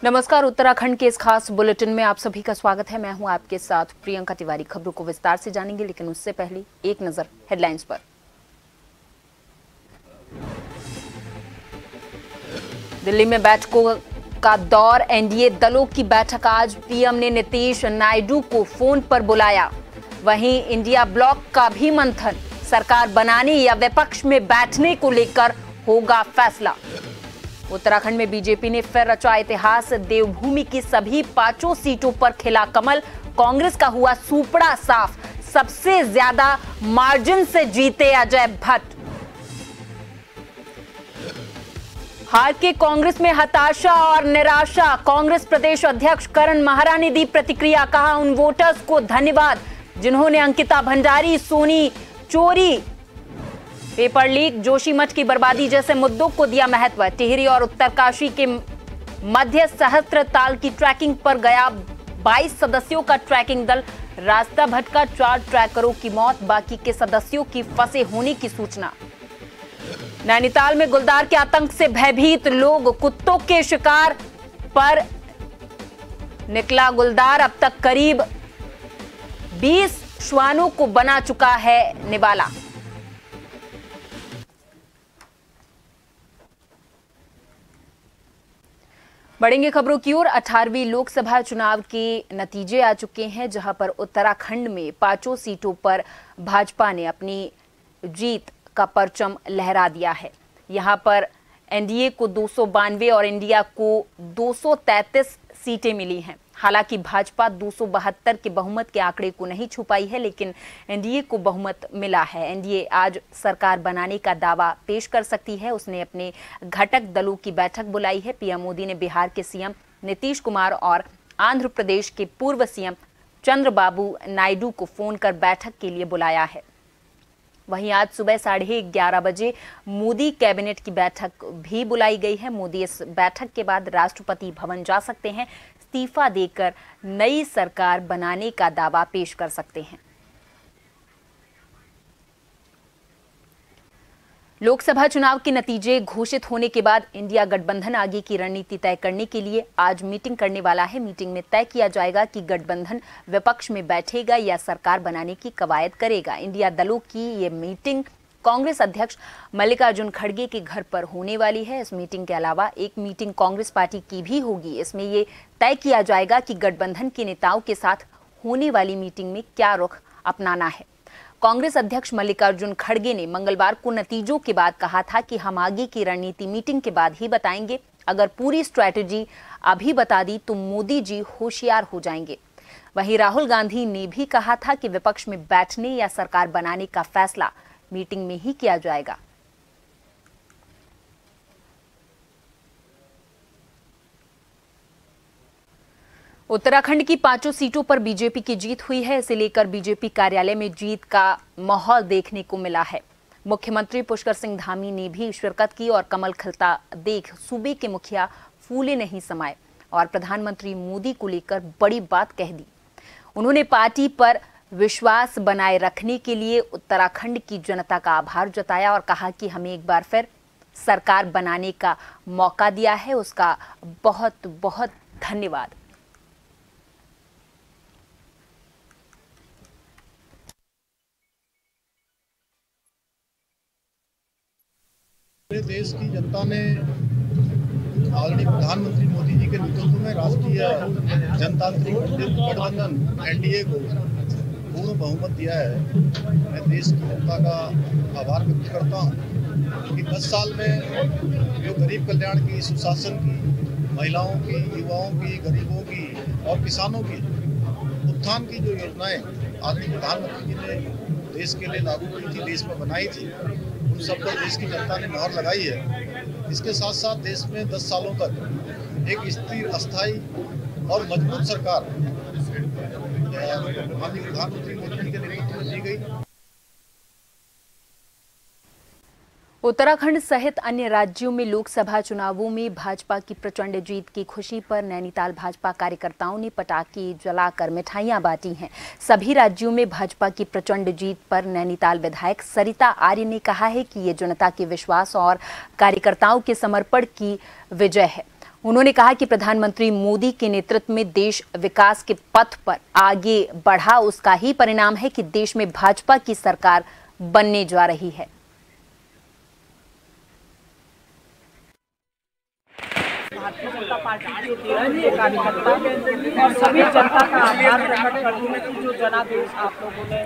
नमस्कार। उत्तराखंड के इस खास बुलेटिन में आप सभी का स्वागत है। मैं हूं आपके साथ प्रियंका तिवारी। खबरों को विस्तार से जानेंगे, लेकिन उससे पहले एक नजर हेडलाइंस पर। दिल्ली में बैठकों का दौर, एनडीए दलों की बैठक आज। पीएम ने नीतीश नायडू को फोन पर बुलाया। वहीं इंडिया ब्लॉक का भी मंथन, सरकार बनाने या विपक्ष में बैठने को लेकर होगा फैसला। उत्तराखंड में बीजेपी ने फिर रचा इतिहास, देवभूमि की सभी 5 सीटों पर खिला कमल। कांग्रेस का हुआ सूपड़ा साफ, सबसे ज्यादा मार्जिन से जीते अजय भट्ट। हार के कांग्रेस में हताशा और निराशा, कांग्रेस प्रदेश अध्यक्ष करण माहरा ने दी प्रतिक्रिया। कहा, उन वोटर्स को धन्यवाद जिन्होंने अंकिता भंडारी, सोनी चोरी, पेपर लीक, जोशीमठ की बर्बादी जैसे मुद्दों को दिया महत्व। टिहरी और उत्तरकाशी के मध्य सहस्त्र ताल की ट्रैकिंग पर गया 22 सदस्यों का ट्रैकिंग दल। रास्ता भटका, 4 ट्रैकरों की मौत, बाकी के सदस्यों की फंसे होने की सूचना। नैनीताल में गुलदार के आतंक से भयभीत लोग, कुत्तों के शिकार पर निकला गुलदार। अब तक करीब 20 श्वानों को बना चुका है निवाला। बढ़ेंगे खबरों की ओर। 18वीं लोकसभा चुनाव के नतीजे आ चुके हैं, जहां पर उत्तराखंड में 5 सीटों पर भाजपा ने अपनी जीत का परचम लहरा दिया है। यहां पर एनडीए को 292 और इंडिया को 233 सीटें मिली हैं। हालांकि भाजपा 272 के बहुमत के आंकड़े को नहीं छू पाई है, लेकिन एनडीए को बहुमत मिला है। एनडीए आज सरकार बनाने का दावा पेश कर सकती है। उसने अपने घटक दलों की बैठक बुलाई है। पीएम मोदी ने बिहार के सीएम नीतीश कुमार और आंध्र प्रदेश के पूर्व सीएम चंद्रबाबू नायडू को फोन कर बैठक के लिए बुलाया है। वहीं आज सुबह 11:30 बजे मोदी कैबिनेट की बैठक भी बुलाई गई है। मोदी इस बैठक के बाद राष्ट्रपति भवन जा सकते हैं। इस्तीफा देकर नई सरकार बनाने का दावा पेश कर सकते हैं। लोकसभा चुनाव के नतीजे घोषित होने के बाद इंडिया गठबंधन आगे की रणनीति तय करने के लिए आज मीटिंग करने वाला है। मीटिंग में तय किया जाएगा कि गठबंधन विपक्ष में बैठेगा या सरकार बनाने की कवायद करेगा। इंडिया दलों की ये मीटिंग कांग्रेस अध्यक्ष मल्लिकार्जुन खड़गे के घर पर होने वाली है। इस मीटिंग के अलावा एक मीटिंग कांग्रेस पार्टी की भी होगी। इसमें ये तय किया जाएगा कि गठबंधन के नेताओं के साथ होने वाली मीटिंग में क्या रुख अपनाना है। कांग्रेस अध्यक्ष मल्लिकार्जुन खड़गे ने मंगलवार को नतीजों के बाद कहा था कि हम आगे की रणनीति मीटिंग के बाद ही बताएंगे। अगर पूरी स्ट्रैटेजी अभी बता दी तो मोदी जी होशियार हो जाएंगे। वहीं राहुल गांधी ने भी कहा था कि विपक्ष में बैठने या सरकार बनाने का फैसला मीटिंग में ही किया जाएगा। उत्तराखंड की 5 सीटों पर बीजेपी की जीत हुई है। इसे लेकर बीजेपी कार्यालय में जीत का माहौल देखने को मिला है। मुख्यमंत्री पुष्कर सिंह धामी ने भी शिरकत की और कमल खिलता देख सूबे के मुखिया फूले नहीं समाये और प्रधानमंत्री मोदी को लेकर बड़ी बात कह दी। उन्होंने पार्टी पर विश्वास बनाए रखने के लिए उत्तराखंड की जनता का आभार जताया और कहा कि हमें एक बार फिर सरकार बनाने का मौका दिया है, उसका बहुत बहुत धन्यवाद। देश की जनता ने आदरणीय प्रधानमंत्री मोदी जी के नेतृत्व में राष्ट्रीय जनतांत्रिक गठबंधन एनडीए को पूर्ण बहुमत दिया है। मैं देश की जनता का आभार व्यक्त करता हूँ कि 10 साल में जो गरीब कल्याण की, सुशासन की, महिलाओं की, युवाओं की, गरीबों की और किसानों की उत्थान की जो योजनाएं आदरणीय प्रधानमंत्री जी ने देश के लिए लागू की थी, देश में बनाई थी, उन सब पर देश की जनता ने मोहर लगाई है। इसके साथ साथ देश में 10 सालों तक एक स्थिर, अस्थायी और मजबूत सरकार माननीय प्रधानमंत्री मोदी जी के नेतृत्व में दी गई। उत्तराखंड सहित अन्य राज्यों में लोकसभा चुनावों में भाजपा की प्रचंड जीत की खुशी पर नैनीताल भाजपा कार्यकर्ताओं ने पटाखे जलाकर मिठाइयां बांटी हैं। सभी राज्यों में भाजपा की प्रचंड जीत पर नैनीताल विधायक सरिता आर्य ने कहा है कि ये जनता के विश्वास और कार्यकर्ताओं के समर्पण की विजय है। उन्होंने कहा कि प्रधानमंत्री मोदी के नेतृत्व में देश विकास के पथ पर आगे बढ़ा, उसका ही परिणाम है कि देश में भाजपा की सरकार बनने जा रही है। भारतीय जनता पार्टी के देशभर के कार्यकर्ता और सभी जनता का आभार प्रकट करते हैं कि जो जनादेश आप लोगों ने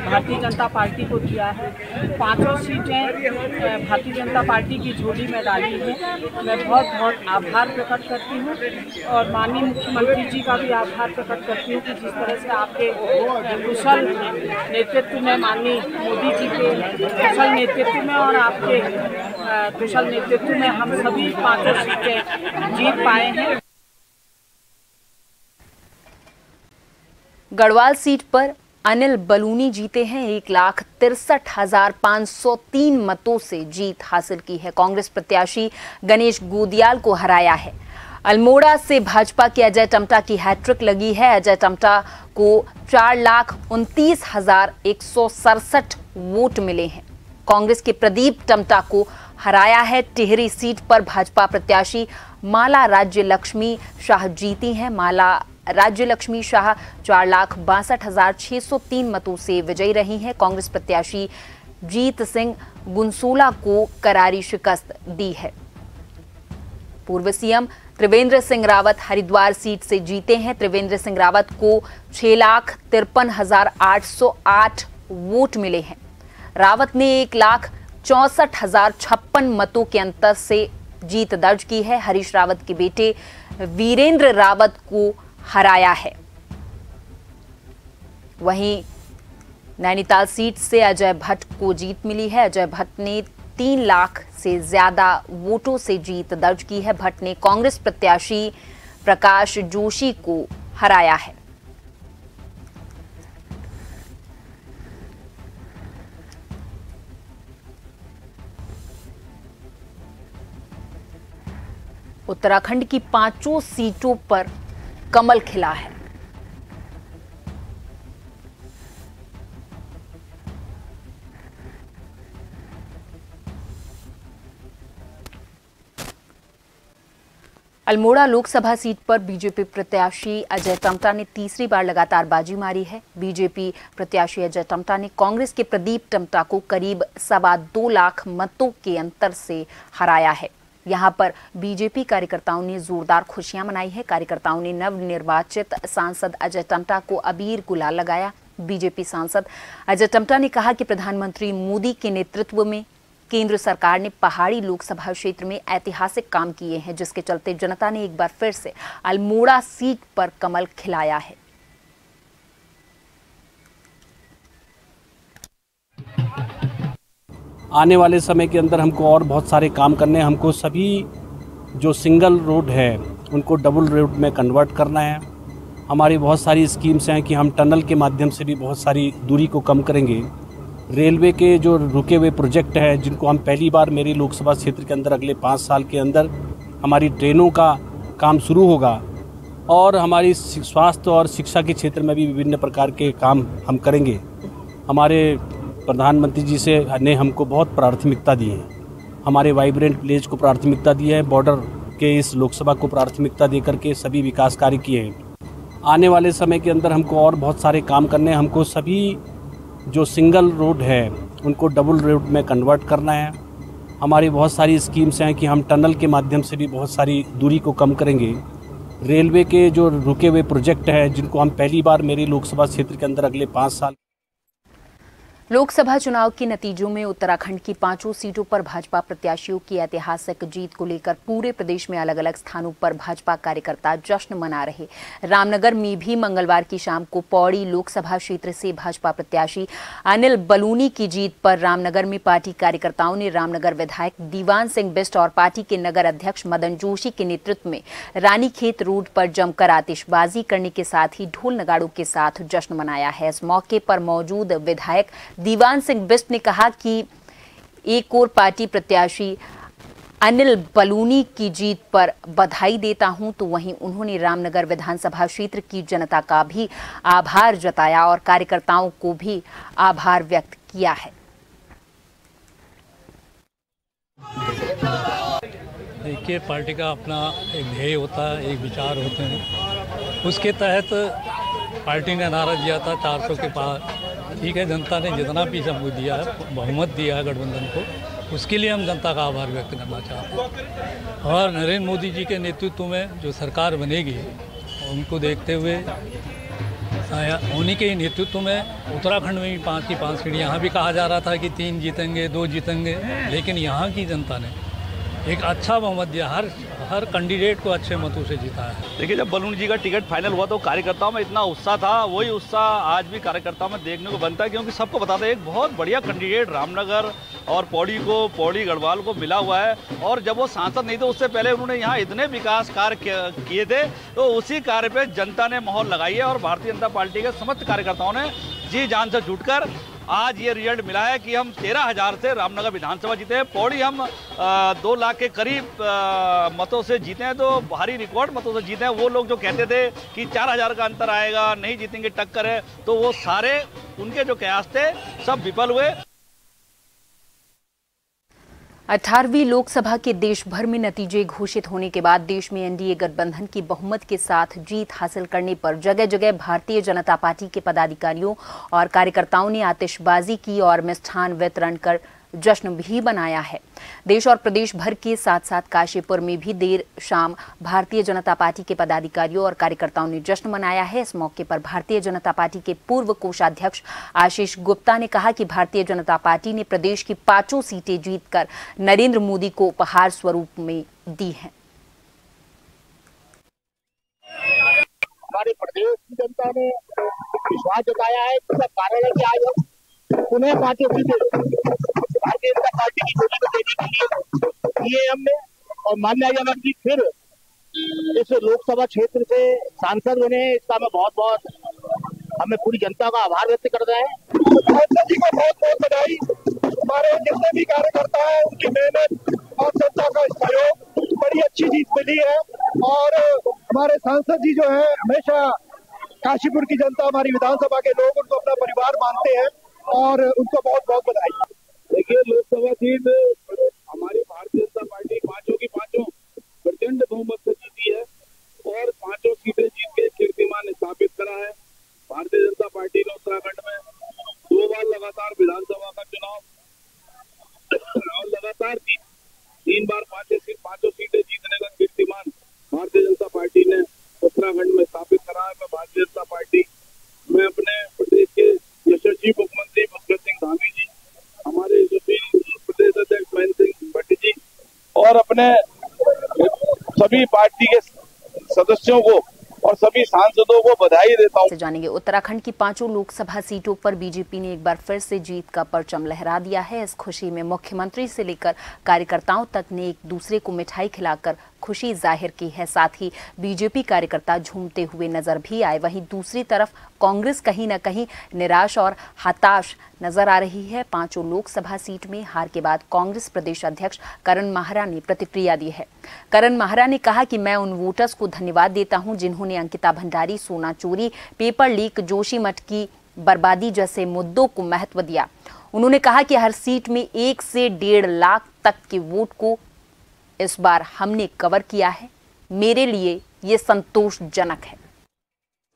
भारतीय जनता पार्टी को दिया है। 5 सीटें भारतीय जनता पार्टी की झोली में डाली है। मैं बहुत बहुत आभार प्रकट करती हूँ और माननीय मुख्यमंत्री जी का भी आभार प्रकट करती हूँ कि जिस तरह से आपके कुशल नेतृत्व में, माननीय मोदी जी के कुशल नेतृत्व में और आपके कुशल नेतृत्व में हम सभी 5 सीटें जीत पाए हैं। गढ़वाल सीट पर अनिल बलूनी जीते हैं। 1,63,503 मतों से जीत हासिल की है। कांग्रेस प्रत्याशी गणेश गोदियाल को हराया है। अल्मोड़ा से भाजपा के अजय टम्टा की हैट्रिक लगी है। अजय टम्टा को 4,29,167 वोट मिले हैं। कांग्रेस के प्रदीप टम्टा को हराया है। टिहरी सीट पर भाजपा प्रत्याशी माला राज्य लक्ष्मी शाह जीती हैं। माला राज्य लक्ष्मी शाह 4,62,603 मतों से विजयी रही हैं। कांग्रेस प्रत्याशी जीत सिंह गुनसोला को करारी शिकस्त दी है। पूर्व सीएम त्रिवेंद्र सिंह रावत हरिद्वार सीट से जीते हैं। त्रिवेंद्र सिंह रावत को 6,53,808 वोट मिले हैं। रावत ने 1,64,056 मतों के अंतर से जीत दर्ज की है। हरीश रावत के बेटे वीरेंद्र रावत को हराया है। वहीं नैनीताल सीट से अजय भट्ट को जीत मिली है। अजय भट्ट ने 3 लाख से ज्यादा वोटों से जीत दर्ज की है। भट्ट ने कांग्रेस प्रत्याशी प्रकाश जोशी को हराया है। उत्तराखंड की 5 सीटों पर कमल खिला है। अल्मोड़ा लोकसभा सीट पर बीजेपी प्रत्याशी अजय टम्टा ने तीसरी बार लगातार बाजी मारी है। बीजेपी प्रत्याशी अजय टम्टा ने कांग्रेस के प्रदीप टम्टा को करीब 2.25 लाख मतों के अंतर से हराया है। यहां पर बीजेपी कार्यकर्ताओं ने जोरदार खुशियां मनाई है। कार्यकर्ताओं ने नवनिर्वाचित सांसद अजय टम्टा को अबीर गुलाल लगाया। बीजेपी सांसद अजय टम्टा ने कहा कि प्रधानमंत्री मोदी के नेतृत्व में केंद्र सरकार ने पहाड़ी लोकसभा क्षेत्र में ऐतिहासिक काम किए हैं, जिसके चलते जनता ने एक बार फिर से अल्मोड़ा सीट पर कमल खिलाया है। आने वाले समय के अंदर हमको और बहुत सारे काम करने हैं। हमको सभी जो सिंगल रोड है उनको डबल रोड में कन्वर्ट करना है। हमारी बहुत सारी स्कीम्स हैं कि हम टनल के माध्यम से भी बहुत सारी दूरी को कम करेंगे। रेलवे के जो रुके हुए प्रोजेक्ट हैं जिनको हम पहली बार मेरे लोकसभा क्षेत्र के अंदर अगले 5 साल के अंदर हमारी ट्रेनों का काम शुरू होगा और हमारी स्वास्थ्य और शिक्षा के क्षेत्र में भी विभिन्न प्रकार के काम हम करेंगे। हमारे प्रधानमंत्री जी से ने हमको बहुत प्राथमिकता दी है। हमारे वाइब्रेंट विलेज को प्राथमिकता दी है, बॉर्डर के इस लोकसभा को प्राथमिकता देकर के सभी विकास कार्य किए हैं। आने वाले समय के अंदर हमको और बहुत सारे काम करने हैं। हमको सभी जो सिंगल रोड है उनको डबल रोड में कन्वर्ट करना है। हमारी बहुत सारी स्कीम्स हैं कि हम टनल के माध्यम से भी बहुत सारी दूरी को कम करेंगे। रेलवे के जो रुके हुए प्रोजेक्ट हैं जिनको हम पहली बार मेरे लोकसभा क्षेत्र के अंदर अगले 5 साल। लोकसभा चुनाव के नतीजों में उत्तराखंड की 5 सीटों पर भाजपा प्रत्याशियों की ऐतिहासिक जीत को लेकर पूरे प्रदेश में अलग अलग स्थानों पर भाजपा कार्यकर्ता जश्न मना रहे। रामनगर में भी मंगलवार की शाम को पौड़ी लोकसभा क्षेत्र से भाजपा प्रत्याशी अनिल बलूनी की जीत पर रामनगर में पार्टी कार्यकर्ताओं ने रामनगर विधायक दीवान सिंह बिष्ट और पार्टी के नगर अध्यक्ष मदन जोशी के नेतृत्व में रानीखेत रोड पर जमकर आतिशबाजी करने के साथ ही ढोल नगाड़ों के साथ जश्न मनाया है। इस मौके पर मौजूद विधायक दीवान सिंह बिष्ट ने कहा कि एक और पार्टी प्रत्याशी अनिल बलूनी की जीत पर बधाई देता हूं, तो वहीं उन्होंने रामनगर विधानसभा क्षेत्र की जनता का भी आभार जताया और कार्यकर्ताओं को भी आभार व्यक्त किया है। देखिए, पार्टी का अपना एक ध्येय होता है, एक विचार होते हैं। उसके तहत पार्टी ने नारा दिया था 400 के पार। ठीक है, जनता ने जितना भी हमको दिया है, बहुमत दिया है गठबंधन को, उसके लिए हम जनता का आभार व्यक्त करना चाहते हैं। और नरेंद्र मोदी जी के नेतृत्व में जो सरकार बनेगी, उनको देखते हुए उन्हीं के नेतृत्व में उत्तराखंड में भी 5 की 5 सीटें, यहाँ भी कहा जा रहा था कि 3 जीतेंगे, 2 जीतेंगे, लेकिन यहाँ की जनता ने एक अच्छा बहुमत दिया, हर कैंडिडेट को अच्छे मतों से जीता है। देखिए, जब बलून जी का टिकट फाइनल हुआ तो कार्यकर्ताओं में इतना उत्साह था, वही उत्साह आज भी कार्यकर्ताओं में देखने को बनता है, क्योंकि सबको बताते हैं एक बहुत बढ़िया कैंडिडेट रामनगर और पौड़ी गढ़वाल को मिला हुआ है। और जब वो सांसद नहीं थे, उससे पहले उन्होंने यहाँ इतने विकास कार्य किए थे, तो उसी कार्य पे जनता ने मोहर लगाई है और भारतीय जनता पार्टी के समस्त कार्यकर्ताओं ने जी जान से जुटकर आज ये रिजल्ट मिला है कि हम 13,000 से रामनगर विधानसभा जीते हैं। पौड़ी हम 2 लाख के करीब मतों से जीते हैं, तो भारी रिकॉर्ड मतों से जीते हैं। वो लोग जो कहते थे कि 4,000 का अंतर आएगा, नहीं जीतेंगे, टक्कर है, तो वो सारे उनके जो कयास थे सब विफल हुए। 18वीं लोकसभा के देश भर में नतीजे घोषित होने के बाद देश में एनडीए गठबंधन की बहुमत के साथ जीत हासिल करने पर जगह जगह भारतीय जनता पार्टी के पदाधिकारियों और कार्यकर्ताओं ने आतिशबाजी की और मिष्ठान वितरण कर जश्न भी मनाया है। देश और प्रदेश भर के साथ साथ काशीपुर में भी देर शाम भारतीय जनता पार्टी के पदाधिकारियों और कार्यकर्ताओं ने जश्न मनाया है। इस मौके पर भारतीय जनता पार्टी के पूर्व कोषाध्यक्ष आशीष गुप्ता ने कहा कि भारतीय जनता पार्टी ने प्रदेश की 5 सीटें जीतकर नरेंद्र मोदी को उपहार स्वरूप में दी हैं। हमारे प्रदेश की जनता ने विश्वास जताया है, इसका कारण है कि आज हम पुनः 5 सीटें भारतीय जनता पार्टी की घोषणा देने के लिए किए हमने, और माननीय जनाब जी फिर इस लोकसभा क्षेत्र से सांसद बने, इसका मैं हमें पूरी जनता का आभार व्यक्त करना है। सांसद जी को बहुत बहुत बधाई। हमारे जितने भी कार्यकर्ता हैं, उनकी मेहनत और जनता का सहयोग, बड़ी अच्छी जीत मिली है। और हमारे सांसद जी जो है, हमेशा काशीपुर की जनता, हमारी विधानसभा के लोग उनको अपना परिवार मानते हैं और उनको बहुत बहुत बधाई। देखिए, लोकसभा सीट हमारी भारतीय जनता पार्टी 5 की 5 प्रचंड बहुमत से जीती है और 5 सीटें जीत के कीर्तिमान स्थापित करा है। भारतीय जनता पार्टी ने उत्तराखंड में 2 बार लगातार विधानसभा का चुनाव और लगातार 3 बार 5 सीटें जीतने का कीर्तिमान भारतीय जनता पार्टी ने उत्तराखंड में स्थापित करा है। मैं भारतीय जनता पार्टी में अपने प्रदेश के यशस्वी मुख्यमंत्री पुष्कर सिंह धामी जी, हमारे प्रदेश अध्यक्ष महेंद्र सिंह भट्ट जी और अपने सभी पार्टी के सदस्यों को और सभी सांसदों को बधाई देता हूं। जानेंगे, उत्तराखंड की 5 लोकसभा सीटों पर बीजेपी ने एक बार फिर से जीत का परचम लहरा दिया है। इस खुशी में मुख्यमंत्री से लेकर कार्यकर्ताओं तक ने एक दूसरे को मिठाई खिलाकर खुशी जाहिर की है। साथ ही बीजेपी कार्यकर्ता झूमते हुए नजर भी आए। वहीं दूसरी तरफ कांग्रेस कहीं न कहीं निराश और हताश नजर आ रही है। 5 लोकसभा सीट में हार के बाद कांग्रेस प्रदेश अध्यक्ष करण माहरा ने प्रतिक्रिया दी है। करण माहरा ने कहा कि मैं उन वोटर्स को धन्यवाद देता हूं जिन्होंने अंकिता भंडारी, सोना चोरी, पेपर लीक, जोशीमठ की बर्बादी जैसे मुद्दों को महत्व दिया। उन्होंने कहा कि हर सीट में 1 से 1.5 लाख तक के वोट को इस बार हमने कवर किया है। मेरे लिए ये संतोषजनक है।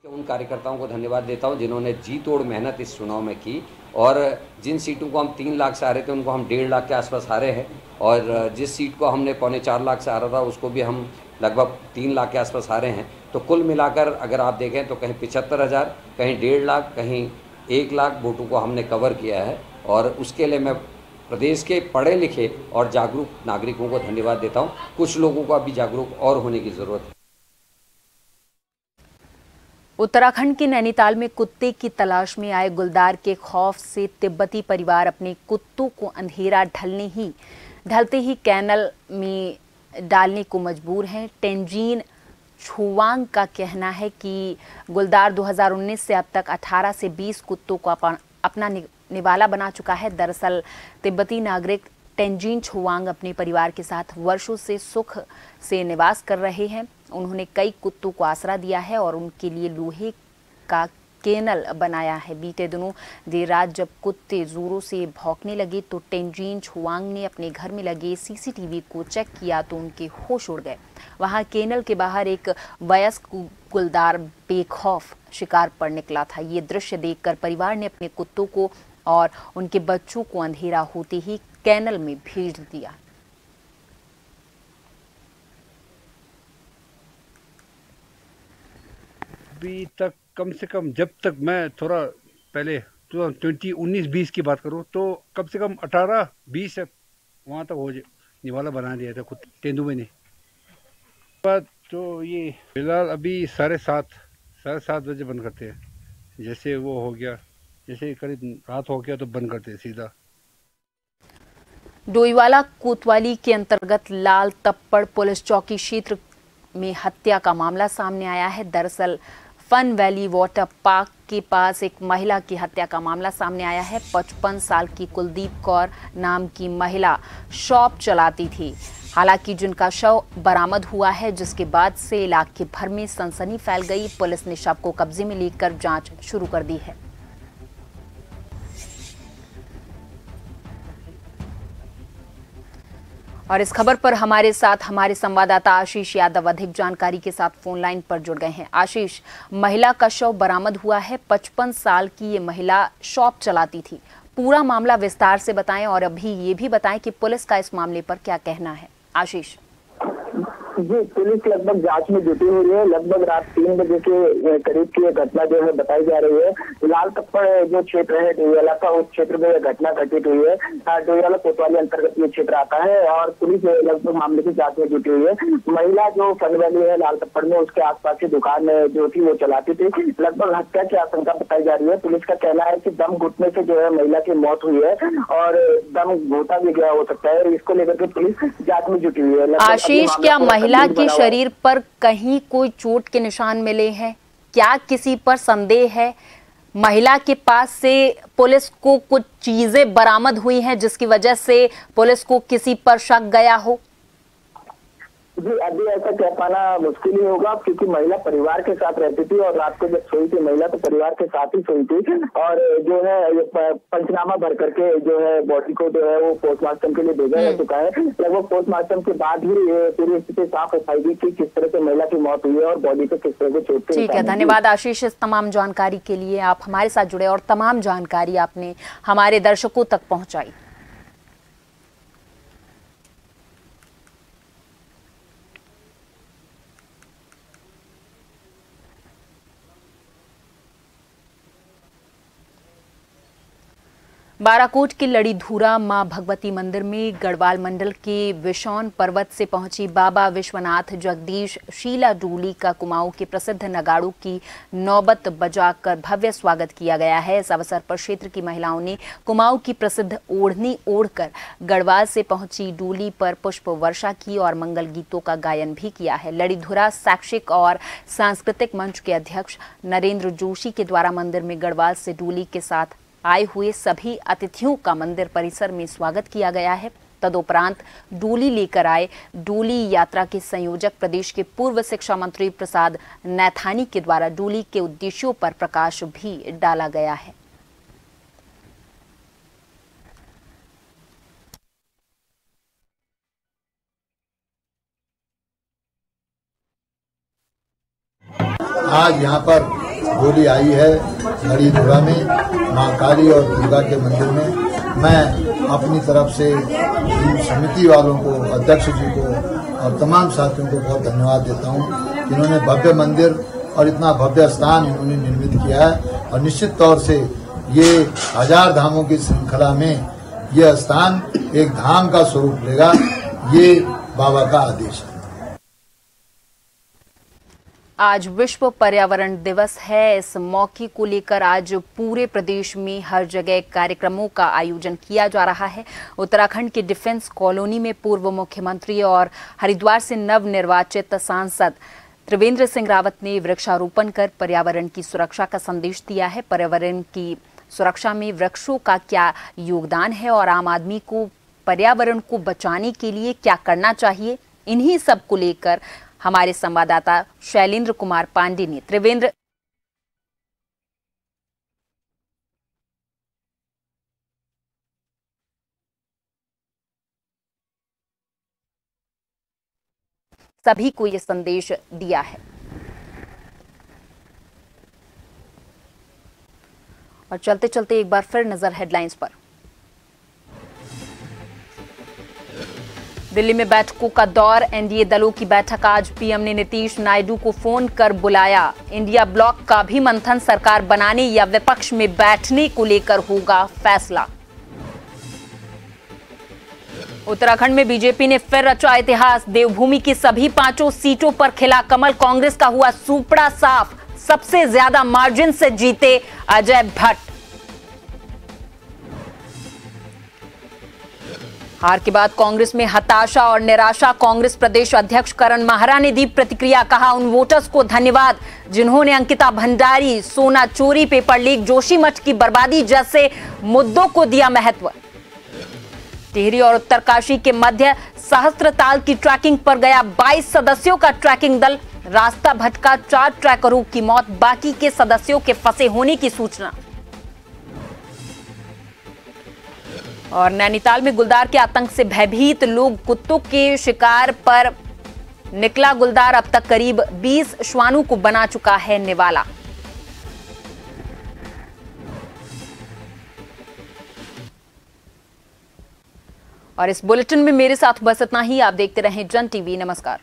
उन कार्यकर्ताओं को धन्यवाद देता हूं जिन्होंने जी तोड़ मेहनत इस चुनाव में की, और जिन सीटों को हम 3 लाख से हारे थे उनको हम 1.5 लाख के आसपास हारे हैं, और जिस सीट को हमने 3.25 लाख से हारा था उसको भी हम लगभग 3 लाख के आसपास हारे हैं। तो कुल मिलाकर अगर आप देखें तो कहीं 75,000, कहीं 1.5 लाख, कहीं 1 लाख वोटों को हमने कवर किया है। और उसके लिए मैं प्रदेश के पढ़े लिखे और जागरूक नागरिकों को धन्यवाद देता हूं। कुछ लोगों को अभी जागरूक और होने की जरूरत है। उत्तराखंड के नैनीताल में कुत्ते की तलाश में आए गुलदार के खौफ से तिब्बती परिवार अपने कुत्तों को अंधेरा ढलते ही कैनल में डालने को मजबूर हैं। तेंजीन छुवांग का कहना है कि गुलदार 2019 से अब तक 18 से 20 कुत्तों को अपना निवाला बना चुका है। दरअसल तिब्बती नागरिक तेंजीन छुवांग अपने परिवार के साथ वर्षों से सुख से निवास कर रहे हैं। उन्होंने कई कुत्तों को आसरा दिया है और उनके लिए लोहे का केनल बनाया है। बीते दिनों देर रात जब कुत्ते जोरों से भौंकने लगे तो तेंजिन छुआंग ने अपने घर में लगे सीसीटीवी को चेक किया तो उनके होश उड़ गए। वहां केनल के बाहर एक वयस्क गुलदार बेखौफ शिकार पर निकला था। ये दृश्य देखकर परिवार ने अपने कुत्तों को और उनके बच्चों को अंधेरा होते ही केनल में भेज दिया। अभी तक कम से कम, जब तक मैं थोड़ा पहले 19-20 की बात करूं तो कम से कम 18-20 वहाँ तक हो निवाला बना दिया था खुद तेंदुए में ने। बाद तो ये फिलहाल अभी 7:30 बजे बंद करते हैं। जैसे वो हो गया, जैसे करीब रात हो गया तो बंद करते हैं सीधा। डोईवाला कोतवाली के अंतर्गत लाल तप्पड़ पुलिस चौकी क्षेत्र में हत्या का मामला सामने आया है। दरअसल फन वैली वाटर पार्क के पास एक महिला की हत्या का मामला सामने आया है। 55 साल की कुलदीप कौर नाम की महिला शॉप चलाती थी। हालांकि जिनका शव बरामद हुआ है, जिसके बाद से इलाके भर में सनसनी फैल गई। पुलिस ने शव को कब्जे में लेकर जांच शुरू कर दी है। और इस खबर पर हमारे साथ हमारे संवाददाता आशीष यादव अधिक जानकारी के साथ फोन लाइन पर जुड़ गए हैं। आशीष, महिला का शव बरामद हुआ है। 55 साल की ये महिला शॉप चलाती थी। पूरा मामला विस्तार से बताएं और अभी ये भी बताएं कि पुलिस का इस मामले पर क्या कहना है। आशीष जी, पुलिस लगभग जांच में जुटी हुई है। लगभग रात 3 बजे के करीब की यह घटना जो है बताई जा रही है। लाल तप्पड़ जो क्षेत्र है डोईवाला का, उस क्षेत्र में यह घटना घटित हुई है। डोईवाला कोतवाली अंतर्गत ये क्षेत्र आता है और पुलिस लगभग मामले की जांच में जुटी हुई है। महिला जो फन वैली है लाल तप्पड़ में, उसके आसपास की दुकान जो थी वो चलाती थी। लगभग हत्या की आशंका बताई जा रही है। पुलिस का कहना है कि दम घुटने से जो है महिला की मौत हुई है और दम घोटा भी गया हो सकता है। इसको लेकर के पुलिस जांच में जुटी हुई है। आशीष, क्या महिला के शरीर पर कहीं कोई चोट के निशान मिले हैं? क्या किसी पर संदेह है? महिला के पास से पुलिस को कुछ चीजें बरामद हुई हैं जिसकी वजह से पुलिस को किसी पर शक गया हो? जी, अभी ऐसा कह पाना मुश्किल ही होगा क्योंकि महिला परिवार के साथ रहती थी और रात को जब सोई थी महिला तो परिवार के साथ ही सोई थी। और जो है पंचनामा भर करके जो है बॉडी को जो है वो पोस्टमार्टम के लिए भेजा जा चुका है। लगभग पोस्टमार्टम के बाद ही पूरी स्थिति साफ हो पाएगी कि किस तरह से महिला की मौत हुई है और बॉडी को किस तरह से चोट। ठीक है, धन्यवाद आशीष इस तमाम जानकारी के लिए। आप हमारे साथ जुड़े और तमाम जानकारी आपने हमारे दर्शकों तक पहुंचाई। बाराकोट के लड़ीधुरा मां भगवती मंदिर में गढ़वाल मंडल के विशौन पर्वत से पहुंची बाबा विश्वनाथ जगदीश शीला डूली का कुमाऊं के प्रसिद्ध नगाड़ों की नौबत बजाकर भव्य स्वागत किया गया है। इस अवसर पर क्षेत्र की महिलाओं ने कुमाऊं की प्रसिद्ध ओढ़नी ओढ़कर गढ़वाल से पहुंची डूली पर पुष्प वर्षा की और मंगल गीतों का गायन भी किया है। लड़ीधुरा शैक्षिक और सांस्कृतिक मंच के अध्यक्ष नरेंद्र जोशी के द्वारा मंदिर में गढ़वाल से डूली के साथ आए हुए सभी अतिथियों का मंदिर परिसर में स्वागत किया गया है। तदुपरांत डोली लेकर आए डोली यात्रा के संयोजक प्रदेश के पूर्व शिक्षा मंत्री प्रसाद नैथानी के द्वारा डोली के उद्देश्यों पर प्रकाश भी डाला गया है। आज यहाँ पर डोली आई है लड़ीधुरा में मां काली और दुर्गा के मंदिर में। मैं अपनी तरफ से समिति वालों को, अध्यक्ष जी को और तमाम साथियों को बहुत धन्यवाद देता हूँ कि इन्होंने भव्य मंदिर और इतना भव्य स्थान इन्होंने निर्मित किया है। और निश्चित तौर से ये 1000 धामों की श्रृंखला में यह स्थान एक धाम का स्वरूप लेगा, ये बाबा का आदेश है। आज विश्व पर्यावरण दिवस है। इस मौके को लेकर आज पूरे प्रदेश में हर जगह कार्यक्रमों का आयोजन किया जा रहा है। उत्तराखंड के डिफेंस कॉलोनी में पूर्व मुख्यमंत्री और हरिद्वार से नवनिर्वाचित सांसद त्रिवेंद्र सिंह रावत ने वृक्षारोपण कर पर्यावरण की सुरक्षा का संदेश दिया है। पर्यावरण की सुरक्षा में वृक्षों का क्या योगदान है और आम आदमी को पर्यावरण को बचाने के लिए क्या करना चाहिए, इन्हीं सब को लेकर हमारे संवाददाता शैलेंद्र कुमार पांडे ने त्रिवेंद्र सभी को ये संदेश दिया है। और चलते चलते एक बार फिर नजर हेडलाइंस पर। दिल्ली में बैठकों का दौर, एनडीए दलों की बैठक आज। पीएम ने नीतीश नायडू को फोन कर बुलाया। इंडिया ब्लॉक का भी मंथन सरकार बनाने या विपक्ष में बैठने को लेकर होगा फैसला। उत्तराखंड में बीजेपी ने फिर रचा इतिहास। देवभूमि की सभी 5 सीटों पर खिला कमल। कांग्रेस का हुआ सूपड़ा साफ। सबसे ज्यादा मार्जिन से जीते अजय भट्ट। हार के बाद कांग्रेस में हताशा और निराशा। कांग्रेस प्रदेश अध्यक्ष करण माहरा ने दी प्रतिक्रिया। कहा, उन वोटर्स को धन्यवाद जिन्होंने अंकिता भंडारी, सोना चोरी, पेपर लीक, जोशीमठ की बर्बादी जैसे मुद्दों को दिया महत्व। टिहरी और उत्तरकाशी के मध्य सहस्त्रताल की ट्रैकिंग पर गया 22 सदस्यों का ट्रैकिंग दल। रास्ता भटका 4 ट्रैकरों की मौत, बाकी के सदस्यों के फंसे होने की सूचना। और नैनीताल में गुलदार के आतंक से भयभीत लोग, कुत्तों के शिकार पर निकला गुलदार। अब तक करीब 20 श्वानों को बना चुका है निवाला। और इस बुलेटिन में मेरे साथ बस इतना ही। आप देखते रहें जन टीवी। नमस्कार।